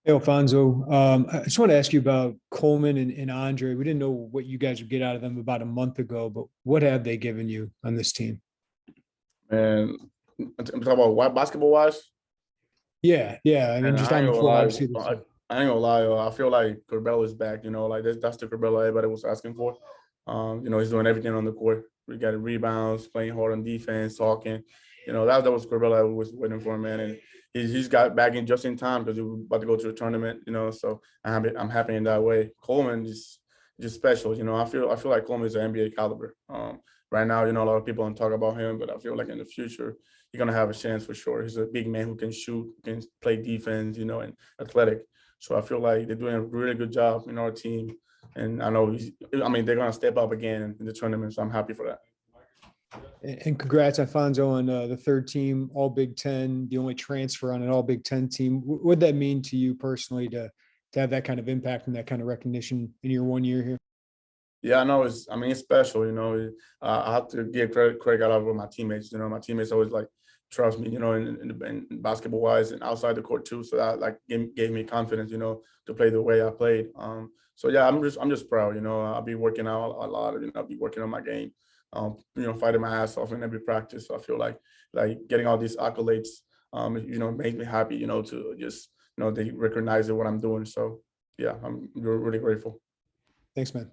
Hey, Alfonso. I just want to ask you about Coleman and Andre. We didn't know what you guys would get out of them about a month ago, but what have they given you on this team? And I'm talking about what basketball wise, Yeah, yeah. I mean, and just I on ain't the gonna floor, lie, obviously. I ain't gonna lie. I feel like Corbell is back. Like that's the Corbell everybody was asking for. He's doing everything on the court. We got rebounds, playing hard on defense, talking. That was Corbell I was waiting for, man. And he's got back in just in time because he was about to go to a tournament. So I'm happy in that way. Coleman just special. I feel like Coleman is an NBA caliber. Right now, a lot of people don't talk about him, but I feel like in the future he's gonna have a chance for sure. He's a big man who can shoot, can play defense, and athletic. So I feel like they're doing a really good job in our team. And I know they're gonna step up again in the tournament. So I'm happy for that. And congrats, Alfonso, on the third team, All Big Ten, the only transfer on an All Big Ten team. What would that mean to you personally to have that kind of impact and that kind of recognition in your 1 year here? Yeah, I know it's special, I have to give credit out of my teammates. My teammates always like trust me, in basketball wise and outside the court too. So that like gave me confidence, to play the way I played. So yeah, I'm just proud, I'll be working out a lot, I'll be working on my game, fighting my ass off in every practice. So I feel like getting all these accolades, make me happy, to just, they recognize what I'm doing. So yeah, I'm really grateful. Thanks, man.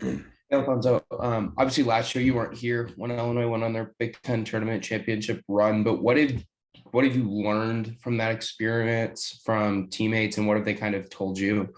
Hey, Alfonso, obviously last year you weren't here when Illinois went on their Big Ten tournament championship run, but what have you learned from that experience from teammates, and what have they kind of told you?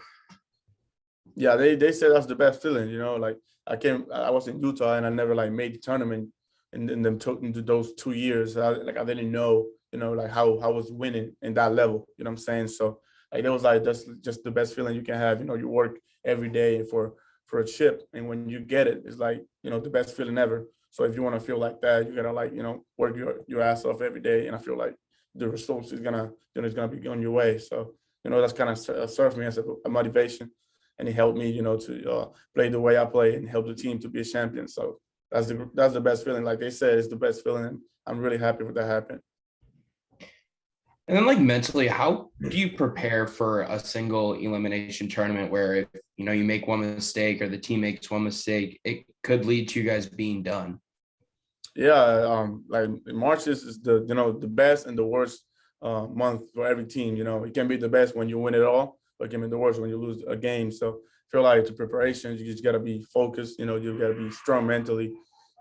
Yeah, they said that's the best feeling, like I was in Utah and I never like made the tournament and them took into those 2 years. I didn't know, like how I was winning in that level, you know what I'm saying? So like it was like that's just the best feeling you can have. You work every day for a chip, and when you get it, it's like, the best feeling ever. So if you want to feel like that, you gotta like, work your ass off every day. And I feel like the results is gonna be on your way. So, that's kind of served me as a motivation, and it helped me, to play the way I play and help the team to be a champion. So that's the best feeling. Like they said, it's the best feeling. And I'm really happy with that happened. And then like mentally, how do you prepare for a single elimination tournament where if you make one mistake or the team makes one mistake, it could lead to you guys being done? Yeah, like March is the best and the worst month for every team. It can be the best when you win it all, but it can be the worst when you lose a game. So I feel like the preparations, you just gotta be focused. You gotta be strong mentally.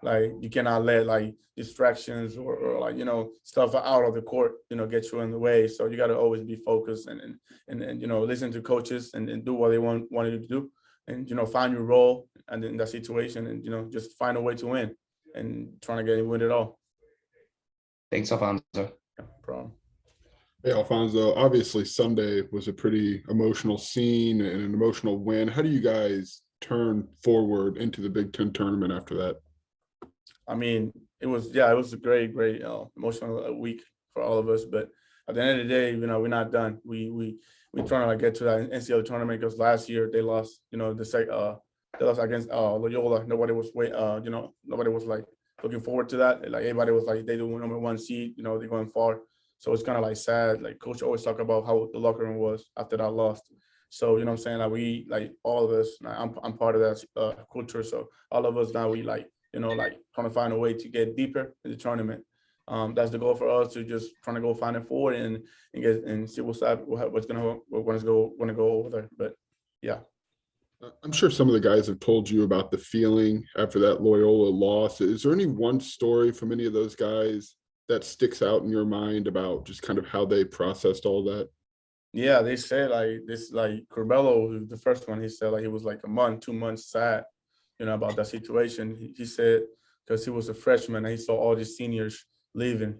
Like you cannot let like distractions or like stuff out of the court get you in the way. So you gotta always be focused and listen to coaches and do what they wanted you to do, and find your role and in that situation, and just find a way to win and trying to get win it all. Thanks, Alfonso. Yeah, problem. Hey, Alfonso, obviously Sunday was a pretty emotional scene and an emotional win. How do you guys turn forward into the Big Ten tournament after that? I mean, it was a great emotional week for all of us. But at the end of the day, we're not done. We trying to like get to that NCAA tournament because last year they lost. They lost against Loyola. Nobody was like looking forward to that. Like everybody was like they do number one seed. They're going far. So it's kind of like sad. Like coach always talk about how the locker room was after that loss. So you know what I'm saying, like we like all of us. Like, I'm part of that culture. So all of us now we like like trying to find a way to get deeper in the tournament. That's the goal for us, to just trying to go find it forward and get and see what's gonna go over there. But yeah. I'm sure some of the guys have told you about the feeling after that Loyola loss. Is there any one story from any of those guys that sticks out in your mind about just kind of how they processed all that? Yeah, they said like this, like Corbello, the first one, he said like he was like a month, 2 months sad, about that situation. He said because he was a freshman and he saw all these seniors leaving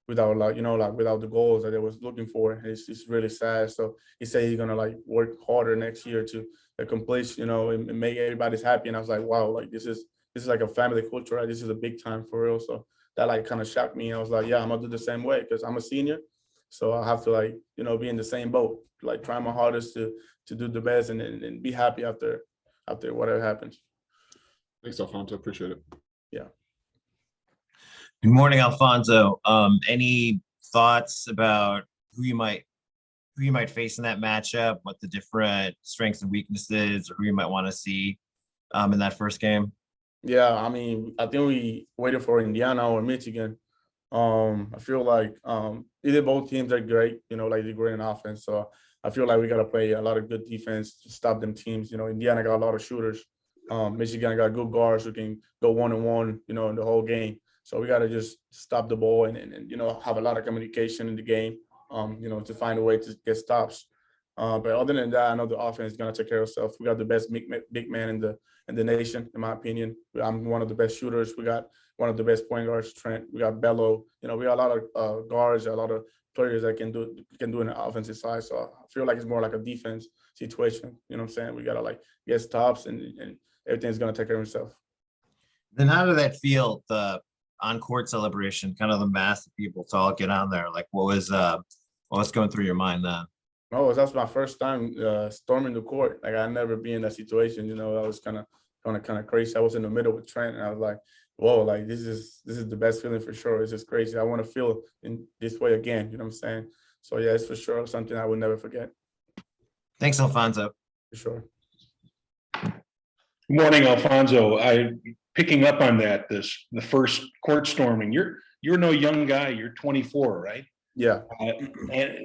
without like, like without the goals that they was looking for. And it's really sad. So he said he's gonna like work harder next year to accomplish, and make everybody's happy. And I was like, wow, like this is like a family culture, right? This is a big time for real. So that like kind of shocked me. I was like, yeah, I'm gonna do the same way because I'm a senior. So I have to like, be in the same boat, like try my hardest to do the best and be happy after whatever happens. Thanks, Alfonso. Appreciate it. Yeah. Good morning, Alfonso. Any thoughts about who you might who you might face in that matchup, what the different strengths and weaknesses, or who you might want to see in that first game? Yeah, I mean, I think we waited for Indiana or Michigan. I feel like either both teams are great, like they're great in offense. So I feel like we gotta play a lot of good defense to stop them teams. Indiana got a lot of shooters. Michigan got good guards who can go 1-on-1, in the whole game. So we gotta just stop the ball and have a lot of communication in the game, to find a way to get stops. But other than that, I know the offense is gonna take care of itself. We got the best big man in the nation, in my opinion. I'm one of the best shooters. We got one of the best point guards, Trent. We got Bello. We got a lot of guards, a lot of players that can do in the offensive side. So I feel like it's more like a defense situation. You know what I'm saying? We gotta like get stops and everything's gonna take care of itself. Then how did that feel, the on-court celebration, kind of the mass of people to all get on there? Like what's going through your mind then? No, that's my first time storming the court. Like I never been in that situation. I was kind of crazy. I was in the middle with Trent, and I was like, "Whoa! Like this is the best feeling for sure. It's just crazy. I want to feel in this way again." You know what I'm saying? So yeah, it's for sure something I will never forget. Thanks, Alfonso. For sure. Good morning, Alfonso. Picking up on that, the first court storming. You're no young guy. You're 24, right? Yeah.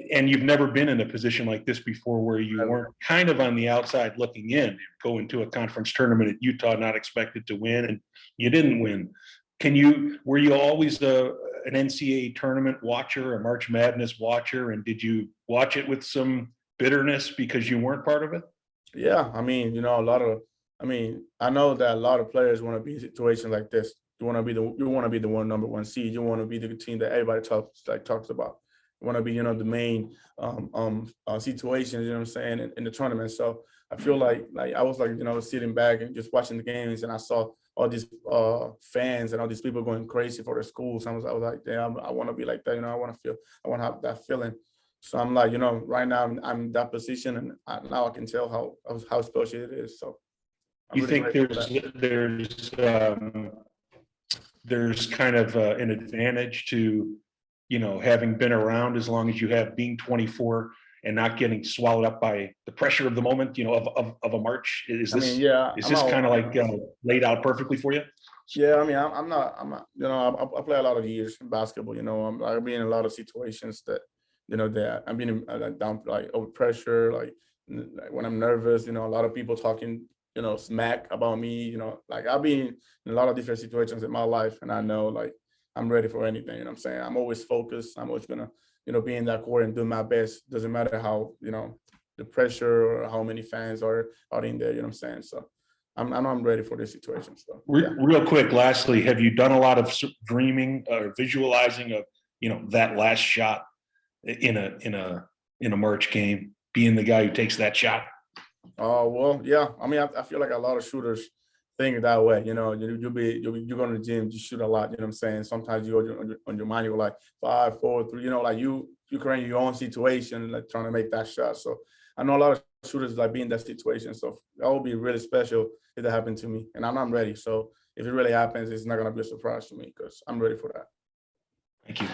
And you've never been in a position like this before, where you weren't kind of on the outside looking in, go into a conference tournament at Utah, not expected to win, and you didn't win. Were you always an NCAA tournament watcher, a March Madness watcher, and did you watch it with some bitterness because you weren't part of it? Yeah, I mean, I know that a lot of players want to be in situations like this. You want to be the number one seed. You want to be the team that everybody talks about. You want to be, the main situations, you know what I'm saying, in the tournament. So I feel like I was sitting back and just watching the games, and I saw all these fans and all these people going crazy for their schools. I was like, damn, I want to be like that. I want to have that feeling. So I'm like, right now I'm in that position, and now I can tell how special it is. So I'm you really think there's kind of an advantage to, having been around as long as you have, being 24 and not getting swallowed up by the pressure of the moment, of a March? Is this kind of like laid out perfectly for you? Yeah, I mean, I'm not, I play a lot of years in basketball. I've been in a lot of situations that, that I've been down, like over pressure, like when I'm nervous, a lot of people talking, smack about me, like I've been in a lot of different situations in my life, and I know like I'm ready for anything. You know what I'm saying? I'm always focused. I'm always gonna, be in that court and do my best. Doesn't matter how, the pressure or how many fans are in there. You know what I'm saying? So I'm ready for this situation. So yeah. Real quick, lastly, have you done a lot of dreaming or visualizing of, that last shot in a March game, being the guy who takes that shot? Oh, well, yeah. I mean, I feel like a lot of shooters think that way. You go to the gym, you shoot a lot. You know what I'm saying? Sometimes you go on your mind, you're like 5, 4, 3. Like you create your own situation, like trying to make that shot. So I know a lot of shooters like be in that situation. So that would be really special if that happened to me, and I'm ready. So if it really happens, it's not gonna be a surprise to me because I'm ready for that. Thank you.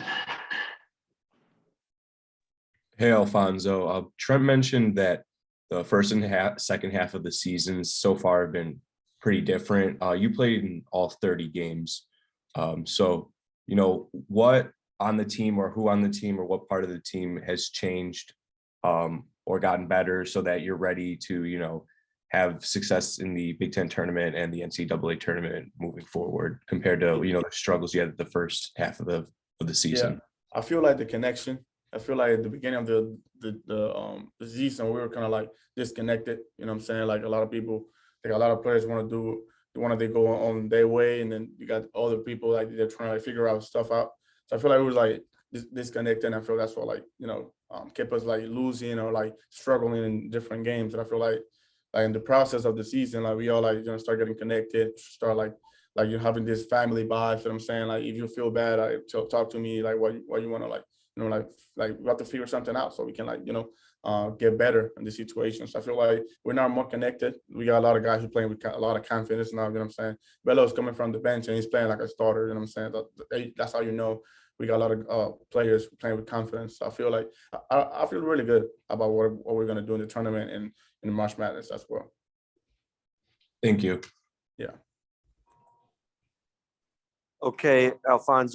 Hey, Alfonso. Trent mentioned that the first and second half of the season so far have been pretty different. You played in all 30 games. So, what on the team, or who on the team, or what part of the team has changed or gotten better so that you're ready to, have success in the Big Ten tournament and the NCAA tournament moving forward compared to, the struggles you had at the first half of the season? Yeah, I feel like the connection. I feel like at the beginning of the season, we were kind of like disconnected. You know what I'm saying? Like a lot of people, like a lot of players want to go on their way, and then you got other people like they're trying to figure out stuff out. So I feel like we was like disconnected, and I feel that's what kept us like losing or like struggling in different games. And I feel like in the process of the season, like we all like start getting connected, start like you're having this family vibe. You know what I'm saying? Like if you feel bad, talk to me. Like what you want to like. Like we have to figure something out so we can get better in the situation. So I feel like we're now more connected. We got a lot of guys who playing with a lot of confidence now. You know what I'm saying? Bello's coming from the bench and he's playing like a starter. You know what I'm saying? That's how we got a lot of players playing with confidence. So I feel like I feel really good about what we're gonna do in the tournament and in March Madness as well. Thank you. Yeah. Okay, Alfonso.